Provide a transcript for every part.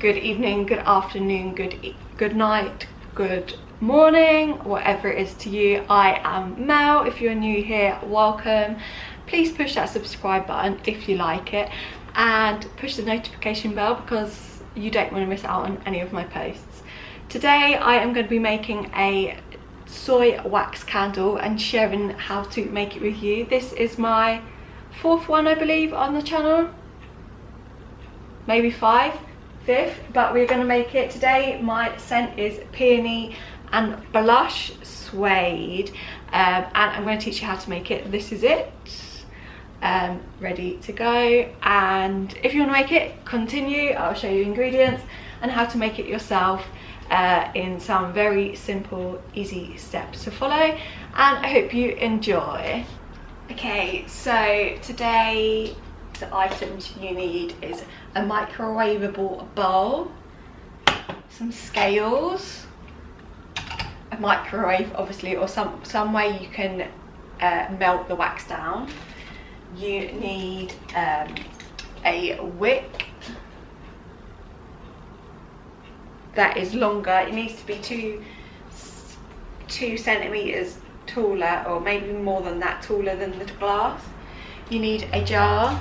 good evening, good afternoon, good night, good morning, whatever it is to you. I am Mel. If you're new here, welcome. Please push that subscribe button if you like it, and push the notification bell because you don't want to miss out on any of my posts. Today I am going to be making a soy wax candle and sharing how to make it with you. This is my 4th one, I believe, on the channel, maybe 5th, but we're going to make it today. My scent is Peony and Blush Suede, and I'm going to teach you how to make it. This is it, ready to go. And if you want to make it, continue. I'll show you ingredients and how to make it yourself in some very simple, easy steps to follow, and I hope you enjoy. Okay, so today the items you need is a microwavable bowl, some scales, a microwave obviously, or some way you can melt the wax down. You need a wick that is longer. It needs to be 2 centimeters taller, or maybe more than that, taller than the glass. You need a jar,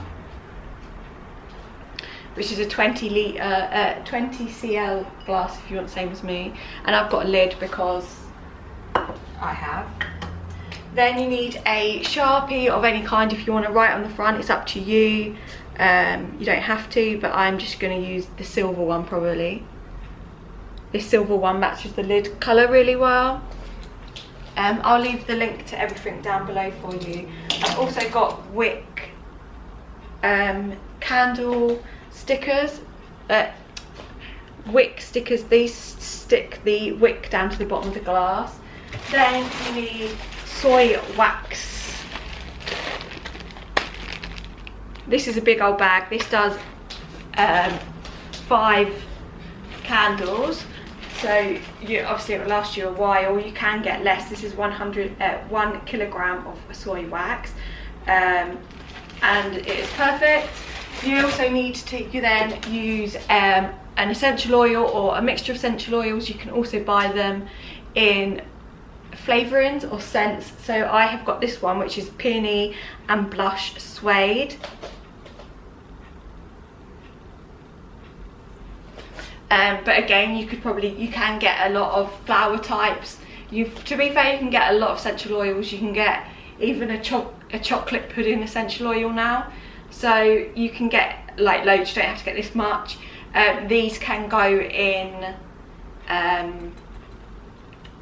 which is a 20 cl glass if you want the same as me, and I've got a lid because I have. Then you need a Sharpie of any kind if you want to write on the front. It's up to you. You don't have to, but I'm just going to use the silver one probably. This silver one matches the lid colour really well. I'll leave the link to everything down below for you. I've also got Wick candle stickers, wick stickers. These stick the wick down to the bottom of the glass. Then you need soy wax. This is a big old bag. This does 5 candles, so you obviously it will last you a while. You can get less. This is 1 kilogram of soy wax, and it is perfect. You also need to then use an essential oil or a mixture of essential oils. You can also buy them in flavourings or scents. So I have got this one, which is Peony and Blush Suede. But again, you can get a lot of flower types. To be fair, you can get a lot of essential oils. You can get even a chocolate pudding essential oil now, so you can get like loads. You don't have to get this much. These can go in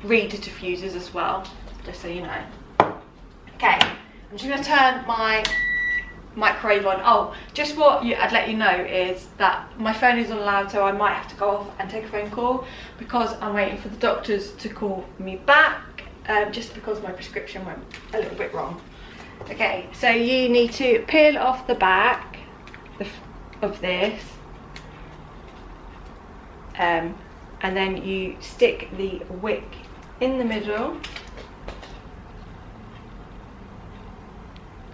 reader diffusers as well, just so you know. Okay, I'm just going to turn my microwave on. Oh, just what I'd let you know is that my phone is on loud, so I might have to go off and take a phone call because I'm waiting for the doctors to call me back, just because my prescription went a little bit wrong. Okay, so you need to peel off the back of this, and then you stick the wick in the middle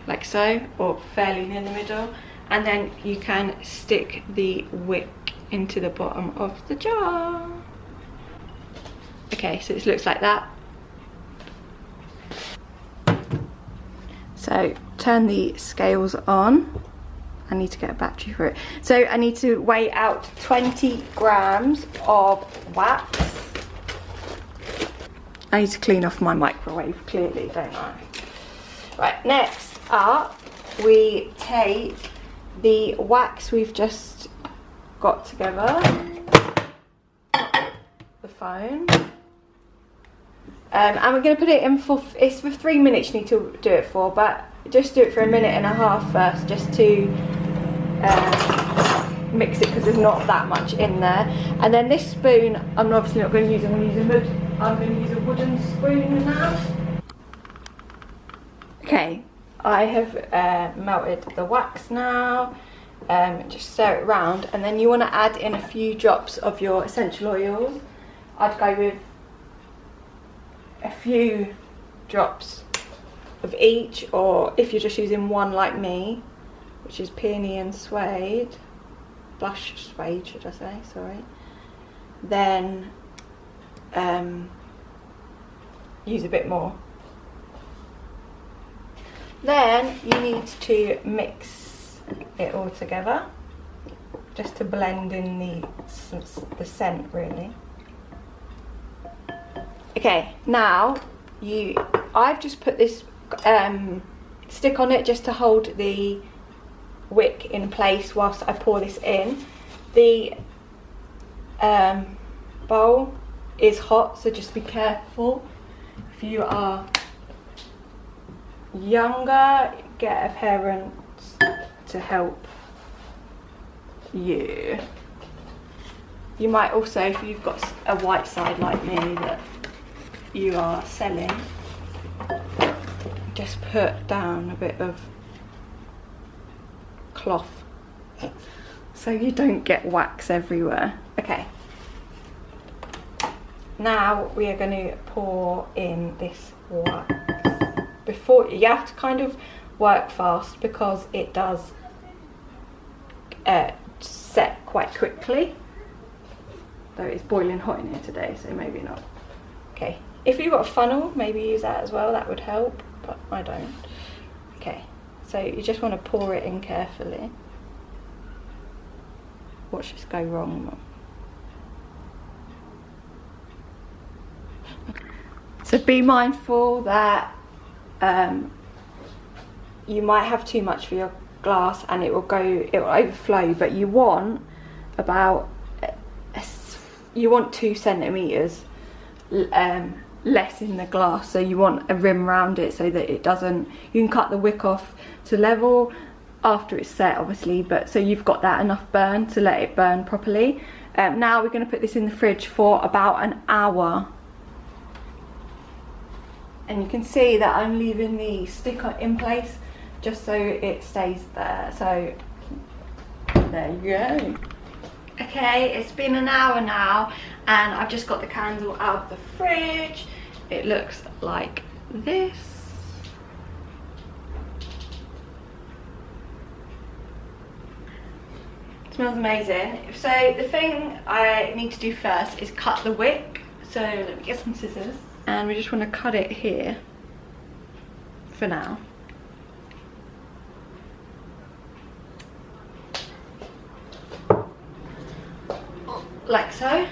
like so, or fairly in the middle, and then you can stick the wick into the bottom of the jar. Okay, so it looks like that. So turn the scales on. I need to get a battery for it. So I need to weigh out 20 grams of wax. I need to clean off my microwave, clearly, don't I? Right, next up, we take the wax we've just got together, the foam, and we're going to put it in it's for 3 minutes you need to do it for, but just do it for 1.5 minutes first, just to mix it, because there's not that much in there. And then this spoon, I'm obviously not going to use. I'm going to use a wooden spoon now. Okay, I have melted the wax now. Just stir it around, and then you want to add in a few drops of your essential oils. I'd go with a few drops of each, or if you're just using one like me, which is Peony and Suede, Blush Suede, should I say, sorry. Then use a bit more. Then you need to mix it all together, just to blend in the scent really. Okay, now I've just put this stick on it just to hold the wick in place whilst I pour this in. The bowl is hot, so just be careful. If you are younger, get a parent to help you. You might also, if you've got a white side like me that you are selling, just put down a bit of cloth so you don't get wax everywhere. Okay, now we are going to pour in this wax. Before, you have to kind of work fast because it does set quite quickly, though it's boiling hot in here today, so maybe not. Okay, if you've got a funnel, maybe use that as well, that would help, but I don't. Okay, so you just want to pour it in carefully. Watch this go wrong. So be mindful that you might have too much for your glass and it will overflow, but you want about 2 centimeters less in the glass, so you want a rim around it so that it doesn't, you can cut the wick off to level after it's set obviously, but so you've got that enough burn to let it burn properly. Now we're going to put this in the fridge for about an hour. And you can see that I'm leaving the sticker in place just so it stays there. So there you go. Okay, it's been an hour now and I've just got the candle out of the fridge. It looks like this. It smells amazing. So the thing I need to do first is cut the wick. So let me get some scissors. And we just want to cut it here for now. Like so.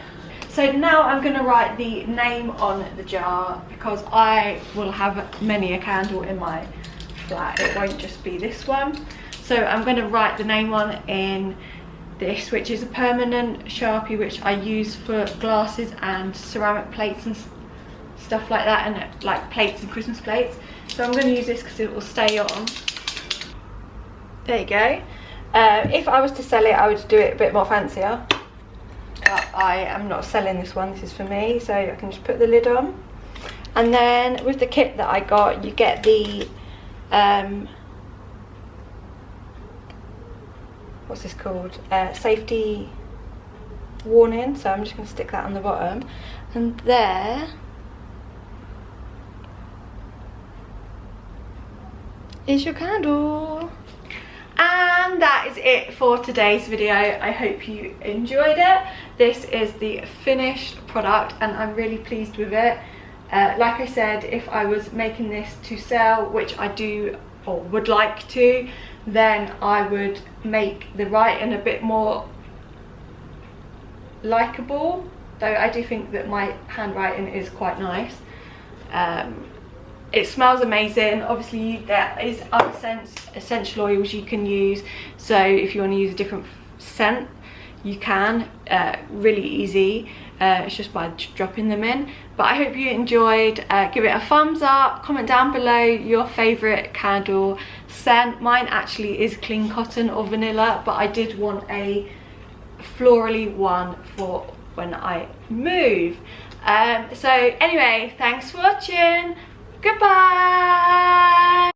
So now I'm going to write the name on the jar because I will have many a candle in my flat. It won't just be this one. So I'm going to write the name on in this, which is a permanent Sharpie which I use for glasses and ceramic plates and stuff like that, and like plates and Christmas plates. So I'm going to use this because it will stay on. There you go. If I was to sell it, I would do it a bit more fancier. But I am not selling this one, this is for me, so I can just put the lid on. And then with the kit that I got, you get the what's this called? Safety warning. So I'm just going to stick that on the bottom. And there is your candle. And that is it for today's video. I hope you enjoyed it. This is the finished product and I'm really pleased with it. Like I said, if I was making this to sell, which I do or would like to, then I would make the writing a bit more likeable, though I do think that my handwriting is quite nice. It smells amazing. Obviously there is other essential oils you can use, so if you want to use a different scent you can, really easy. It's just by dropping them in. But I hope you enjoyed. Give it a thumbs up, comment down below your favourite candle scent. Mine actually is clean cotton or vanilla, but I did want a florally one for when I move. So anyway, thanks for watching. Goodbye.